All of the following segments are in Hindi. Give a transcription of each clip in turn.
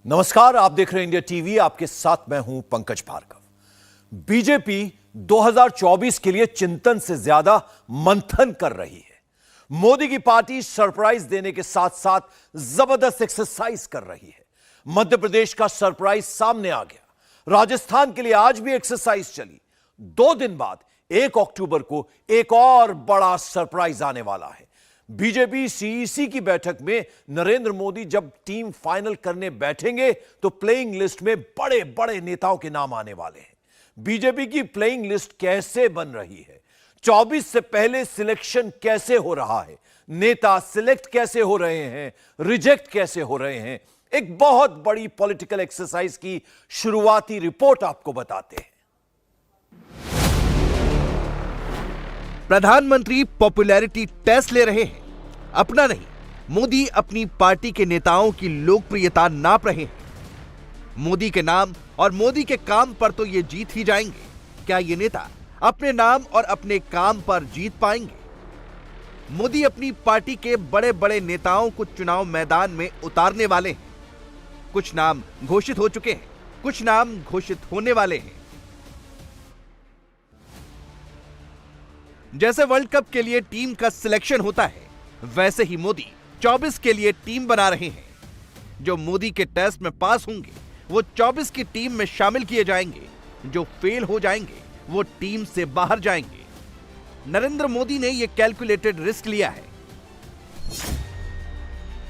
नमस्कार, आप देख रहे हैं इंडिया टीवी। आपके साथ मैं हूं पंकज भार्गव। बीजेपी 2024 के लिए चिंतन से ज्यादा मंथन कर रही है। मोदी की पार्टी सरप्राइज देने के साथ साथ जबरदस्त एक्सरसाइज कर रही है। मध्य प्रदेश का सरप्राइज सामने आ गया। राजस्थान के लिए आज भी एक्सरसाइज चली। 2 दिन बाद 1 अक्टूबर को एक और बड़ा सरप्राइज आने वाला है। बीजेपी सीईसी की बैठक में नरेंद्र मोदी जब टीम फाइनल करने बैठेंगे तो प्लेइंग लिस्ट में बड़े बड़े नेताओं के नाम आने वाले हैं। बीजेपी की प्लेइंग लिस्ट कैसे बन रही है, 24 से पहले सिलेक्शन कैसे हो रहा है, नेता सिलेक्ट कैसे हो रहे हैं, रिजेक्ट कैसे हो रहे हैं, एक बहुत बड़ी पॉलिटिकल एक्सरसाइज की शुरुआती रिपोर्ट आपको बताते हैं। प्रधानमंत्री पॉपुलैरिटी टेस्ट ले रहे हैं। अपना नहीं, मोदी अपनी पार्टी के नेताओं की लोकप्रियता नाप रहे हैं। मोदी के नाम और मोदी के काम पर तो ये जीत ही जाएंगे। क्या ये नेता अपने नाम और अपने काम पर जीत पाएंगे? मोदी अपनी पार्टी के बड़े बड़े नेताओं को चुनाव मैदान में उतारने वाले हैं। कुछ नाम घोषित हो चुके हैं, कुछ नाम घोषित होने वाले हैं। जैसे वर्ल्ड कप के लिए टीम का सिलेक्शन होता है, वैसे ही मोदी 24 के लिए टीम बना रहे हैं। जो मोदी के टेस्ट में पास होंगे वो 24 की टीम में शामिल किए जाएंगे। जो फेल हो जाएंगे वो टीम से बाहर जाएंगे। नरेंद्र मोदी ने यह कैलकुलेटेड रिस्क लिया है।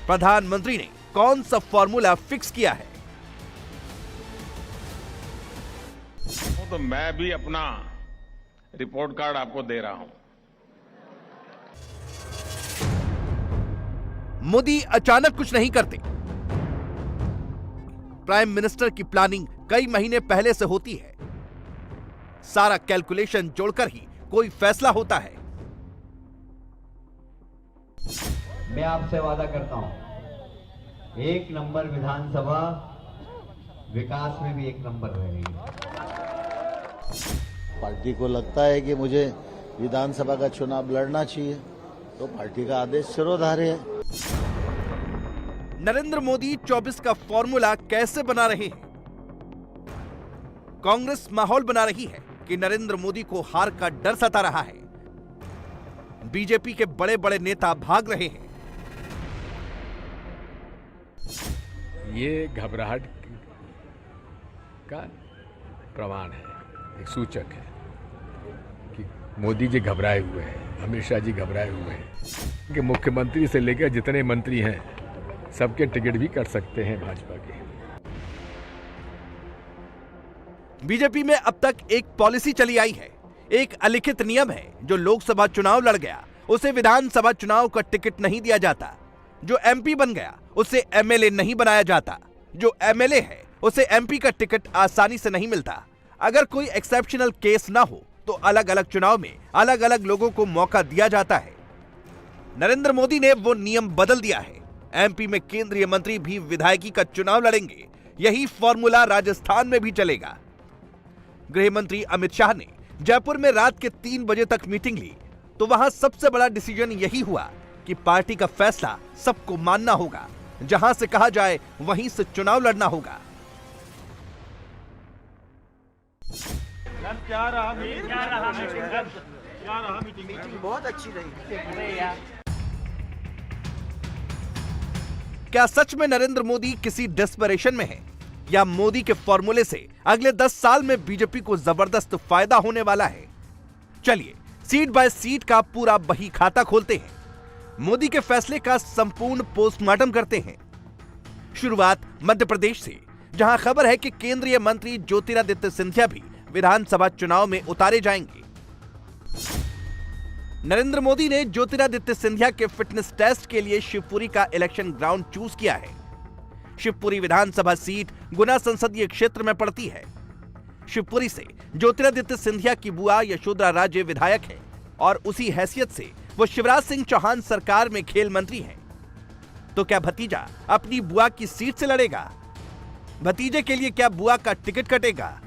प्रधानमंत्री ने कौन सा फॉर्मूला फिक्स किया है? तो मैं भी अपना रिपोर्ट कार्ड आपको दे रहा हूं। मोदी अचानक कुछ नहीं करते। प्राइम मिनिस्टर की प्लानिंग कई महीने पहले से होती है। सारा कैलकुलेशन जोड़कर ही कोई फैसला होता है। मैं आपसे वादा करता हूं, 1 नंबर विधानसभा, विकास में भी 1 नंबर रहेगी। पार्टी को लगता है कि मुझे विधानसभा का चुनाव लड़ना चाहिए तो पार्टी का आदेश सिरोधार्य है। नरेंद्र मोदी 24 का फॉर्मूला कैसे बना रहे हैं? कांग्रेस माहौल बना रही है कि नरेंद्र मोदी को हार का डर सता रहा है। बीजेपी के बड़े बड़े नेता भाग रहे हैं। ये घबराहट का प्रमाण है, एक सूचक है कि मोदी जी घबराए हुए हैं, अमित शाह जी घबराए हुए हैं कि मुख्यमंत्री से लेकर जितने मंत्री हैं सबके टिकट भी कट सकते हैं भाजपा के। बीजेपी में अब तक एक पॉलिसी चली आई है, एक अलिखित नियम है। जो लोकसभा चुनाव लड़ गया उसे विधानसभा चुनाव का टिकट नहीं दिया जाता। जो एमपी बन गया उसे एमएलए नहीं बनाया जाता। जो एमएलए है उसे एमपी का टिकट आसानी से नहीं मिलता। अगर कोई एक्सेप्शनल केस ना हो तो अलग अलग चुनाव में अलग अलग लोगों को मौका दिया जाता है। नरेंद्र मोदी ने वो नियम बदल दिया है। एमपी में केंद्रीय मंत्री भी विधायकी का चुनाव लड़ेंगे। यही फॉर्मूला राजस्थान में भी चलेगा। गृह मंत्री अमित शाह ने जयपुर में रात के 3 बजे तक मीटिंग ली तो वहां सबसे बड़ा डिसीजन यही हुआ कि पार्टी का फैसला सबको मानना होगा। जहां से कहा जाए वहीं से चुनाव लड़ना होगा। क्या रहा मीटिंग बहुत अच्छी रही। क्या सच में नरेंद्र मोदी किसी डेस्परेशन में है या मोदी के फॉर्मूले से अगले 10 साल में बीजेपी को जबरदस्त फायदा होने वाला है? चलिए सीट बाय सीट का पूरा बही खाता खोलते हैं। मोदी के फैसले का संपूर्ण पोस्टमार्टम करते हैं। शुरुआत मध्य प्रदेश से, जहां खबर है कि केंद्रीय मंत्री ज्योतिरादित्य सिंधिया भी विधानसभा चुनाव में उतारे जाएंगे। नरेंद्र मोदी ने ज्योतिरादित्य सिंधिया के फिटनेस टेस्ट के लिए शिवपुरी का इलेक्शन ग्राउंड चूज किया है। शिवपुरी विधानसभा सीट गुना संसदीय क्षेत्र में पड़ती है। शिवपुरी से ज्योतिरादित्य सिंधिया की बुआ यशोधरा राजे विधायक है और उसी हैसियत से वो शिवराज सिंह चौहान सरकार में खेल मंत्री हैं। तो क्या भतीजा अपनी बुआ की सीट से लड़ेगा? भतीजे के लिए क्या बुआ का टिकट कटेगा?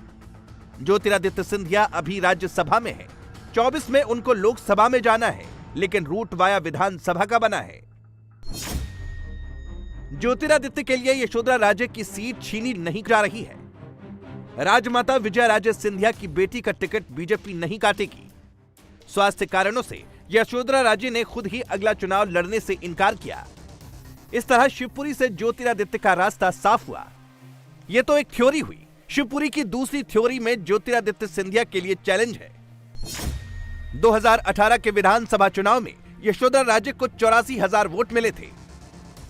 ज्योतिरादित्य सिंधिया अभी राज्यसभा में है। 24 में उनको लोकसभा में जाना है, लेकिन रूट वाया विधानसभा का बना है। ज्योतिरादित्य के लिए यशोधरा राजे की सीट छीनी नहीं जा रही है। राजमाता विजया राजे सिंधिया की बेटी का टिकट बीजेपी नहीं काटेगी। स्वास्थ्य कारणों से यशोधरा राजे ने खुद ही अगला चुनाव लड़ने से इनकार किया। इस तरह शिवपुरी से ज्योतिरादित्य का रास्ता साफ हुआ। यह तो एक थ्योरी हुई। शिवपुरी की दूसरी थ्योरी में ज्योतिरादित्य सिंधिया के लिए चैलेंज है। 2018 के विधानसभा चुनाव में यशोधरा राजे को 84,000 वोट मिले थे।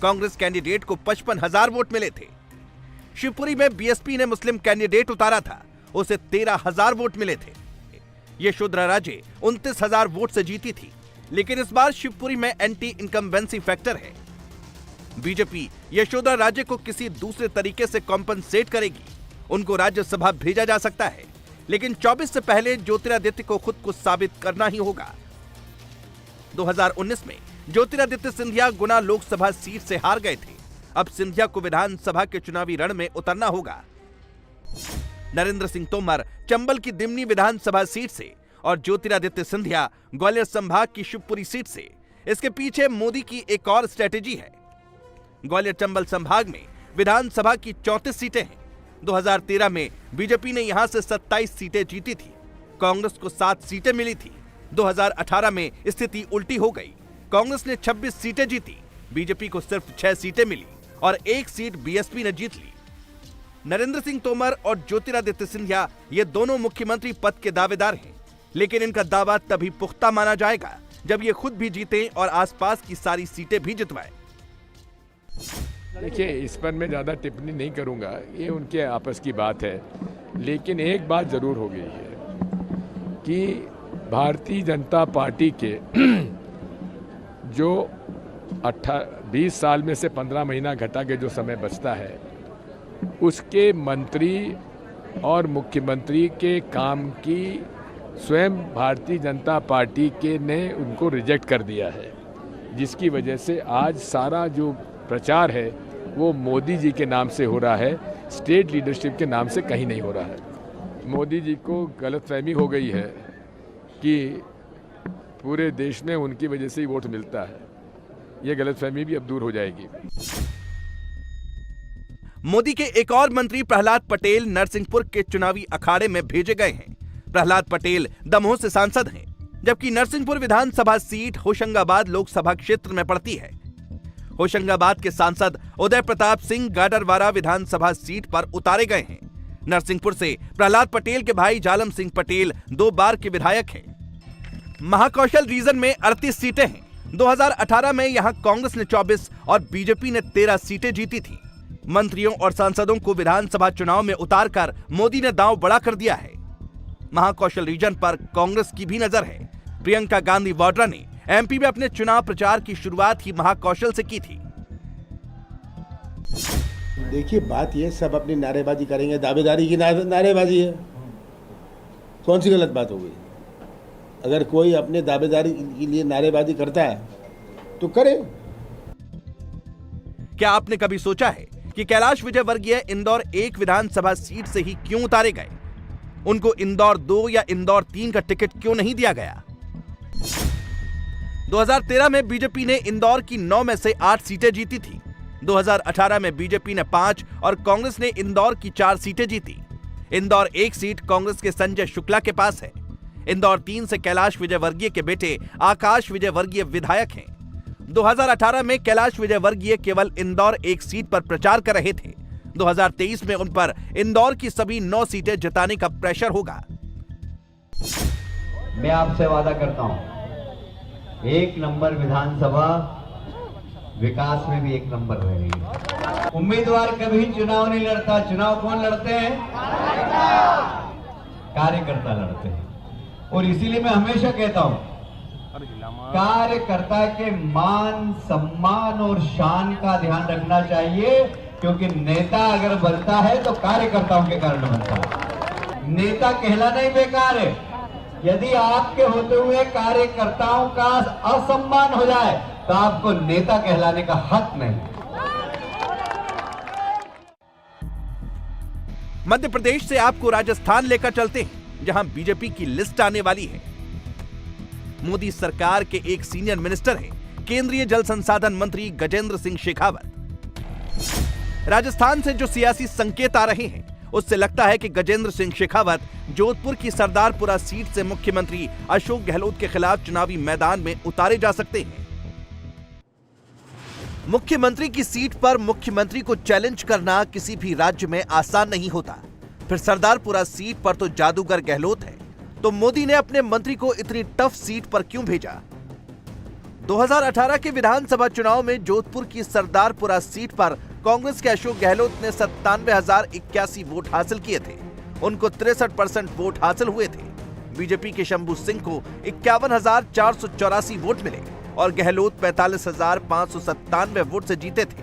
कांग्रेस कैंडिडेट को 55,000 वोट मिले थे। शिवपुरी में बीएसपी ने मुस्लिम कैंडिडेट उतारा था, उसे 13,000 वोट मिले थे। यशोधरा राजे 29,000 वोट से जीती थी, लेकिन इस बार शिवपुरी में एंटी इनकम्बेंसी फैक्टर है। बीजेपी यशोधरा राजे को किसी दूसरे तरीके से कॉम्पनसेट करेगी। उनको राज्यसभा भेजा जा सकता है, लेकिन 24 से पहले ज्योतिरादित्य को खुद को साबित करना ही होगा। 2019 में ज्योतिरादित्य सिंधिया गुना लोकसभा सीट से हार गए थे। अब सिंधिया को विधानसभा के चुनावी रण में उतरना होगा। नरेंद्र सिंह तोमर चंबल की दिमनी विधानसभा सीट से और ज्योतिरादित्य सिंधिया ग्वालियर संभाग की शिवपुरी सीट से। इसके पीछे मोदी की एक और स्ट्रेटेजी है। ग्वालियर चंबल संभाग में विधानसभा की 34 सीटें हैं। 2013 में बीजेपी ने यहां से 27 सीटें जीती थी। कांग्रेस को 7 सीटें मिली थी। 2018 में स्थिति उल्टी हो गई। कांग्रेस ने 26 सीटें जीती, बीजेपी को सिर्फ 6 सीटें मिली और 1 सीट बीएसपी ने जीत ली। नरेंद्र सिंह तोमर और ज्योतिरादित्य सिंधिया ये दोनों मुख्यमंत्री पद के दावेदार हैं, लेकिन इनका दावा तभी पुख्ता माना जाएगा जब ये खुद भी जीते और आसपास की सारी सीटें भी जितवाएं। देखिए, इस पर मैं ज़्यादा टिप्पणी नहीं करूंगा, ये उनके आपस की बात है। लेकिन एक बात ज़रूर हो गई है कि भारतीय जनता पार्टी के जो 20 साल में से 15 महीना घटा के जो समय बचता है, उसके मंत्री और मुख्यमंत्री के काम की स्वयं भारतीय जनता पार्टी के ने उनको रिजेक्ट कर दिया है, जिसकी वजह से आज सारा जो प्रचार है वो मोदी जी के नाम से हो रहा है, स्टेट लीडरशिप के नाम से कहीं नहीं हो रहा है। मोदी जी को गलतफहमी हो गई है कि पूरे देश में उनकी वजह से ही वोट मिलता है। ये गलतफहमी भी अब दूर हो जाएगी। मोदी के एक और मंत्री प्रहलाद पटेल नरसिंहपुर के चुनावी अखाड़े में भेजे गए हैं। प्रहलाद पटेल दमोह से सांसद हैं, जबकि नरसिंहपुर विधानसभा सीट होशंगाबाद लोकसभा क्षेत्र में पड़ती है। होशंगाबाद के सांसद उदय प्रताप सिंह गाडरवारा विधानसभा सीट पर उतारे गए हैं। नरसिंहपुर से प्रहलाद पटेल के भाई जालम सिंह पटेल 2 बार के विधायक हैं। महाकौशल रीजन में 38 सीटें हैं। 2018 में यहां कांग्रेस ने 24 और बीजेपी ने 13 सीटें जीती थी। मंत्रियों और सांसदों को विधानसभा चुनाव में उतारकर मोदी ने दांव बड़ा कर दिया है। महाकौशल रीजन पर कांग्रेस की भी नजर है। प्रियंका गांधी वाड्रा ने एमपी में अपने चुनाव प्रचार की शुरुआत ही महाकौशल से की थी। देखिए, बात ये सब अपनी नारेबाजी करेंगे, दावेदारी की नारेबाजी है। कौन सी गलत बात हो गई? अगर कोई अपने दावेदारी के लिए नारेबाजी करता है तो करे। क्या आपने कभी सोचा है कि कैलाश विजयवर्गीय इंदौर 1 विधानसभा सीट से ही क्यों उतारे गए? उनको इंदौर 2 या इंदौर 3 का टिकट क्यों नहीं दिया गया? 2013 में बीजेपी ने इंदौर की 9 में से 8 सीटें जीती थी। 2018 में बीजेपी ने 5 और कांग्रेस ने इंदौर की 4 सीटें जीती। इंदौर 1 सीट कांग्रेस के संजय शुक्ला के पास है। इंदौर 3 से कैलाश विजयवर्गीय के बेटे आकाश विजयवर्गीय विधायक हैं। 2018 में कैलाश विजयवर्गीय केवल इंदौर 1 सीट पर प्रचार कर रहे थे। 2023 में उन पर इंदौर की सभी 9 सीटें जिताने का प्रेशर होगा। मैं आपसे वादा करता हूं, 1 नंबर विधानसभा, विकास में भी 1 नंबर रहेगी। उम्मीदवार कभी चुनाव नहीं लड़ता। चुनाव कौन लड़ते हैं? कार्यकर्ता लड़ते हैं। और इसीलिए मैं हमेशा कहता हूं, कार्यकर्ता के मान, सम्मान और शान का ध्यान रखना चाहिए, क्योंकि नेता अगर बनता है तो कार्यकर्ताओं के कारण बनता है। नेता कहलाना ही बेकार है। यदि आपके होते हुए कार्यकर्ताओं का असम्मान हो जाए तो आपको नेता कहलाने का हक नहीं। मध्य प्रदेश से आपको राजस्थान लेकर चलते हैं, जहां बीजेपी की लिस्ट आने वाली है। मोदी सरकार के एक सीनियर मिनिस्टर हैं केंद्रीय जल संसाधन मंत्री गजेंद्र सिंह शेखावत। राजस्थान से जो सियासी संकेत आ रहे हैं उससे लगता है कि गजेंद्र सिंह शेखावत जोधपुर की सरदारपुरा सीट से मुख्यमंत्री अशोक गहलोत के खिलाफ चुनावी मैदान में उतारे जा सकते हैं। मुख्यमंत्री की सीट पर मुख्यमंत्री को चैलेंज करना किसी भी राज्य में आसान नहीं होता। फिर सरदारपुरा सीट पर तो जादूगर गहलोत है, तो मोदी ने अपने मंत्री को इतनी टफ सीट पर क्यों भेजा? 2018 के विधानसभा चुनाव में जोधपुर की सरदारपुरा सीट पर कांग्रेस के अशोक गहलोत ने 97,081 वोट हासिल किए थे। उनको 63% वोट हासिल हुए थे। बीजेपी के शंभू सिंह को 51,484 वोट मिले और गहलोत 45,597 वोट से जीते थे।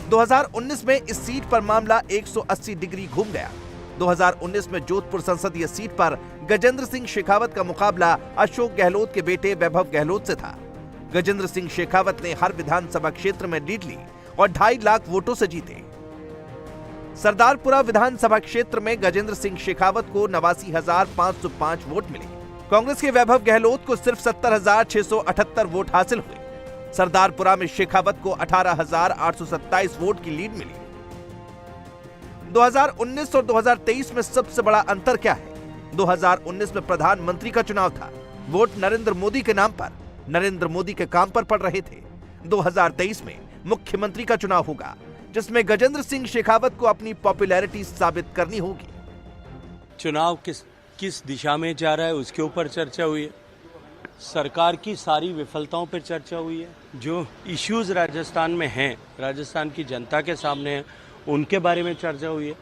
2019 में इस सीट पर मामला 180 डिग्री घूम गया। 2019 में जोधपुर संसदीय सीट पर गजेंद्र सिंह शेखावत का मुकाबला अशोक गहलोत के बेटे वैभव गहलोत से था। गजेंद्र सिंह शेखावत ने हर विधानसभा क्षेत्र में लीड ली और 2.5 लाख वोटों से जीते। सरदारपुरा विधानसभा क्षेत्र में गजेंद्र सिंह शेखावत को 89,505 वोट मिले। कांग्रेस के वैभव गहलोत को सिर्फ 70,678 वोट हासिल हुए। सरदारपुरा में शेखावत को 18,827 वोट की लीड मिली। 2019 और 2023 में सबसे बड़ा अंतर क्या है? 2019 में प्रधानमंत्री का चुनाव था। वोट नरेंद्र मोदी के नाम पर, नरेंद्र मोदी के काम पर पड़ रहे थे। 2023 में मुख्यमंत्री का चुनाव होगा, जिसमें गजेंद्र सिंह शेखावत को अपनी पॉपुलैरिटी साबित करनी होगी। चुनाव किस दिशा में जा रहा है उसके ऊपर चर्चा हुई है। सरकार की सारी विफलताओं पर चर्चा हुई है। जो इश्यूज राजस्थान में हैं, राजस्थान की जनता के सामने हैं, उनके बारे में चर्चा हुई है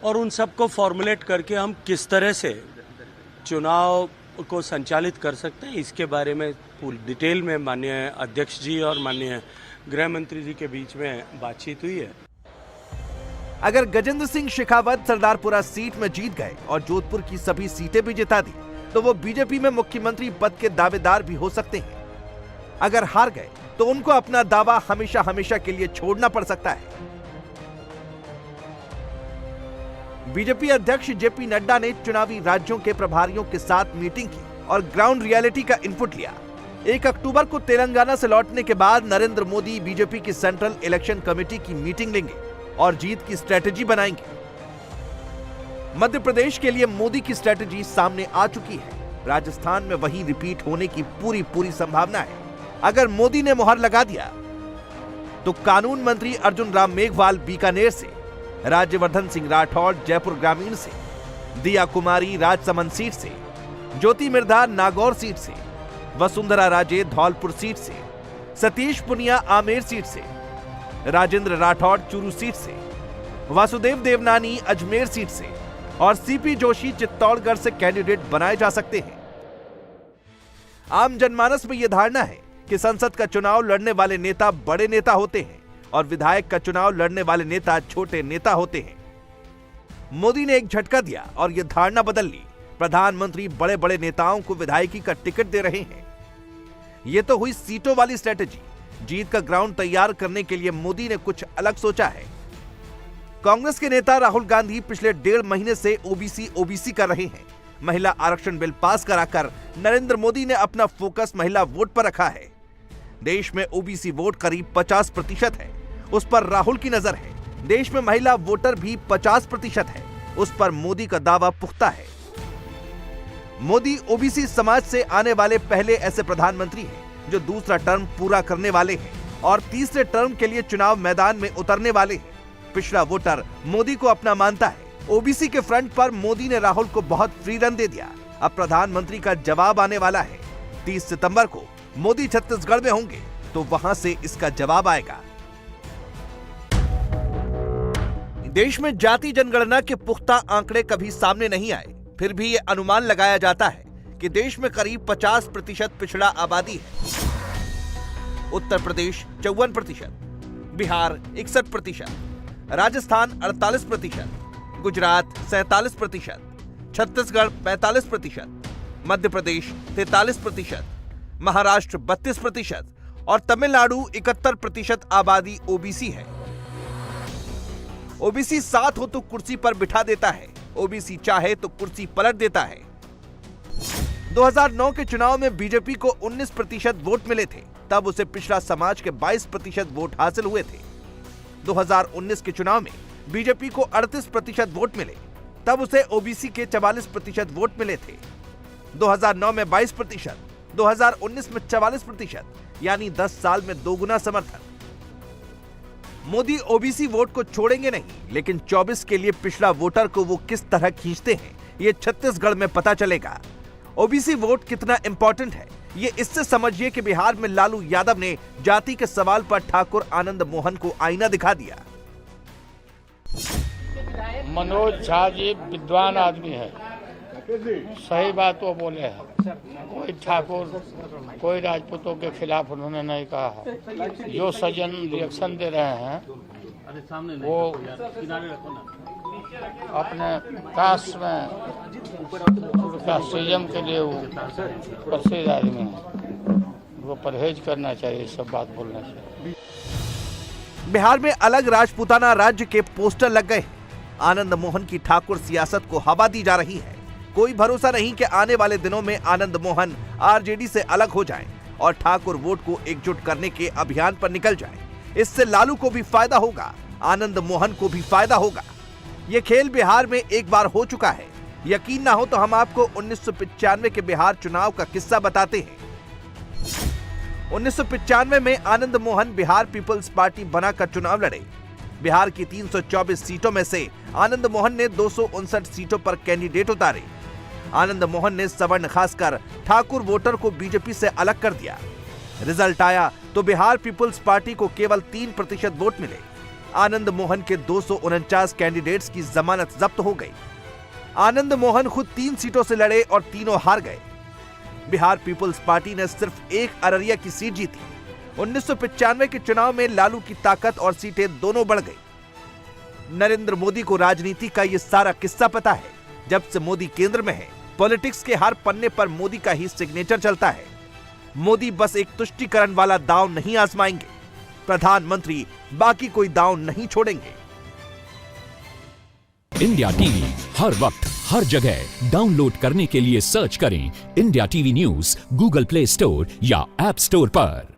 और उन सबको फॉर्मुलेट करके हम किस तरह से चुनाव को संचालित कर सकते हैं, इसके बारे में पूरी डिटेल में माननीय अध्यक्ष जी और माननीय गृह मंत्री जी के बीच में बातचीत हुई है। अगर गजेंद्र सिंह शेखावत सरदारपुरा सीट में जीत गए और जोधपुर की सभी सीटें भी जिता दी, तो वो बीजेपी में मुख्यमंत्री पद के दावेदार भी हो सकते हैं। अगर हार गए तो उनको अपना दावा हमेशा हमेशा के लिए छोड़ना पड़ सकता है। बीजेपी अध्यक्ष जेपी नड्डा ने चुनावी राज्यों के प्रभारियों के साथ मीटिंग की और ग्राउंड रियलिटी का इनपुट लिया। 1 अक्टूबर को तेलंगाना से लौटने के बाद नरेंद्र मोदी बीजेपी की सेंट्रल इलेक्शन कमेटी की मीटिंग लेंगे और जीत की स्ट्रेटेजी बनाएंगे। मध्य प्रदेश के लिए मोदी की स्ट्रेटेजी सामने आ चुकी है। राजस्थान में वही रिपीट होने की पूरी संभावना है। अगर मोदी ने मुहर लगा दिया तो कानून मंत्री अर्जुन राम मेघवाल बीकानेर से, राज्यवर्धन सिंह राठौड़ जयपुर ग्रामीण से, दिया कुमारी राजसमंद सीट से, ज्योति मिर्धा नागौर सीट से, वसुंधरा राजे धौलपुर सीट से, सतीश पुनिया आमेर सीट से, राजेंद्र राठौड़ चूरू सीट से, वासुदेव देवनानी अजमेर सीट से और सीपी जोशी चित्तौड़गढ़ से कैंडिडेट बनाए जा सकते हैं। आम जनमानस में यह धारणा है कि संसद का चुनाव लड़ने वाले नेता बड़े नेता होते हैं और विधायक का चुनाव लड़ने वाले नेता छोटे नेता होते हैं। मोदी ने एक झटका दिया और यह धारणा बदल ली। प्रधानमंत्री बड़े बड़े नेताओं को विधायकी का टिकट दे रहे हैं। यह तो हुई सीटों वाली स्ट्रेटेजी। जीत का ग्राउंड तैयार करने के लिए मोदी ने कुछ अलग सोचा है। कांग्रेस के नेता राहुल गांधी पिछले 1.5 महीने से ओबीसी कर रहे हैं। महिला आरक्षण बिल पास कराकर नरेंद्र मोदी ने अपना फोकस महिला वोट पर रखा है। देश में ओबीसी वोट करीब 50% है, उस पर राहुल की नजर है। देश में महिला वोटर भी 50% है, उस पर मोदी का दावा पुख्ता है। मोदी ओबीसी समाज से आने वाले पहले ऐसे प्रधानमंत्री हैं जो दूसरा टर्म पूरा करने वाले हैं और तीसरे टर्म के लिए चुनाव मैदान में उतरने वाले हैं। पिछड़ा वोटर मोदी को अपना मानता है। ओबीसी के फ्रंट पर मोदी ने राहुल को बहुत फ्री रन दे दिया। अब प्रधानमंत्री का जवाब आने वाला है। 30 सितंबर को मोदी छत्तीसगढ़ में होंगे तो वहां से इसका जवाब आएगा। देश में जाति जनगणना के पुख्ता आंकड़े कभी सामने नहीं आए, फिर भी यह अनुमान लगाया जाता है कि देश में करीब 50% पिछड़ा आबादी है। उत्तर प्रदेश 54%, बिहार 61%, राजस्थान 48%, गुजरात 47%, छत्तीसगढ़ 45%, मध्य प्रदेश 43%, महाराष्ट्र 32% और तमिलनाडु 71% आबादी ओबीसी है। ओबीसी साथ हो तो कुर्सी पर बिठा देता है, ओबीसी चाहे तो कुर्सी पलट देता है। 2009 के चुनाव में बीजेपी को 19% वोट मिले थे, तब उसे पिछड़ा समाज के 22% वोट हासिल हुए थे। 2019 के चुनाव में बीजेपी को 38% वोट मिले, तब उसे ओबीसी के 44% वोट मिले थे। 2009 में 22%, 2019 में 44%, यानी 10 साल में दोगुना समर्थन। मोदी ओबीसी वोट को छोड़ेंगे नहीं, लेकिन 24 के लिए पिछड़ा वोटर को वो किस तरह खींचते हैं, ये छत्तीसगढ़ में पता चलेगा। ओबीसी वोट कितना इंपॉर्टेंट है, ये इससे समझिए कि बिहार में लालू यादव ने जाति के सवाल पर ठाकुर आनंद मोहन को आईना दिखा दिया। मनोज झा जी विद्वान आदमी है, सही बात वो बोले हैं। कोई ठाकुर, कोई राजपूतों के खिलाफ उन्होंने नहीं कहा है। जो सज्जन रिएक्शन दे रहे हैं वो अपने कास्ट में कास्टिज्म के लिए वो प्रसिद्ध आदमी है, वो परहेज करना चाहिए, सब बात बोलना चाहिए। बिहार में अलग राजपूताना राज्य के पोस्टर लग गए। आनंद मोहन की ठाकुर सियासत को हवा दी जा रही है। कोई भरोसा नहीं कि आने वाले दिनों में आनंद मोहन आरजेडी से अलग हो जाएं और ठाकुर वोट को एकजुट करने के अभियान पर निकल जाएं। इससे लालू को भी फायदा होगा, आनंद मोहन को भी फायदा होगा। यह खेल बिहार में एक बार हो चुका है। यकीन ना हो तो हम आपको 1995 के बिहार चुनाव का किस्सा बताते हैं। 1995 में आनंद मोहन बिहार पीपल्स पार्टी बनाकर चुनाव लड़े। बिहार की 324 सीटों में से आनंद मोहन ने 259 सीटों पर कैंडिडेट उतारे। आनंद मोहन ने सवर्ण खासकर ठाकुर वोटर को बीजेपी से अलग कर दिया। रिजल्ट आया तो बिहार पीपल्स पार्टी को केवल 3% वोट मिले। आनंद मोहन के 249 कैंडिडेट्स की जमानत जब्त हो गई। आनंद मोहन खुद 3 सीटों से लड़े और तीनों हार गए। बिहार पीपल्स पार्टी ने सिर्फ एक अररिया की सीट जीती। 1995 के चुनाव में लालू की ताकत और सीटें दोनों बढ़ गई। नरेंद्र मोदी को राजनीति का ये सारा किस्सा पता है। जब से मोदी केंद्र में है, पॉलिटिक्स के हर पन्ने पर मोदी का ही सिग्नेचर चलता है। मोदी बस एक तुष्टीकरण वाला दांव नहीं आजमाएंगे, प्रधानमंत्री बाकी कोई दांव नहीं छोड़ेंगे। इंडिया टीवी हर वक्त हर जगह डाउनलोड करने के लिए सर्च करें India TV news Google play store या ऐप स्टोर पर।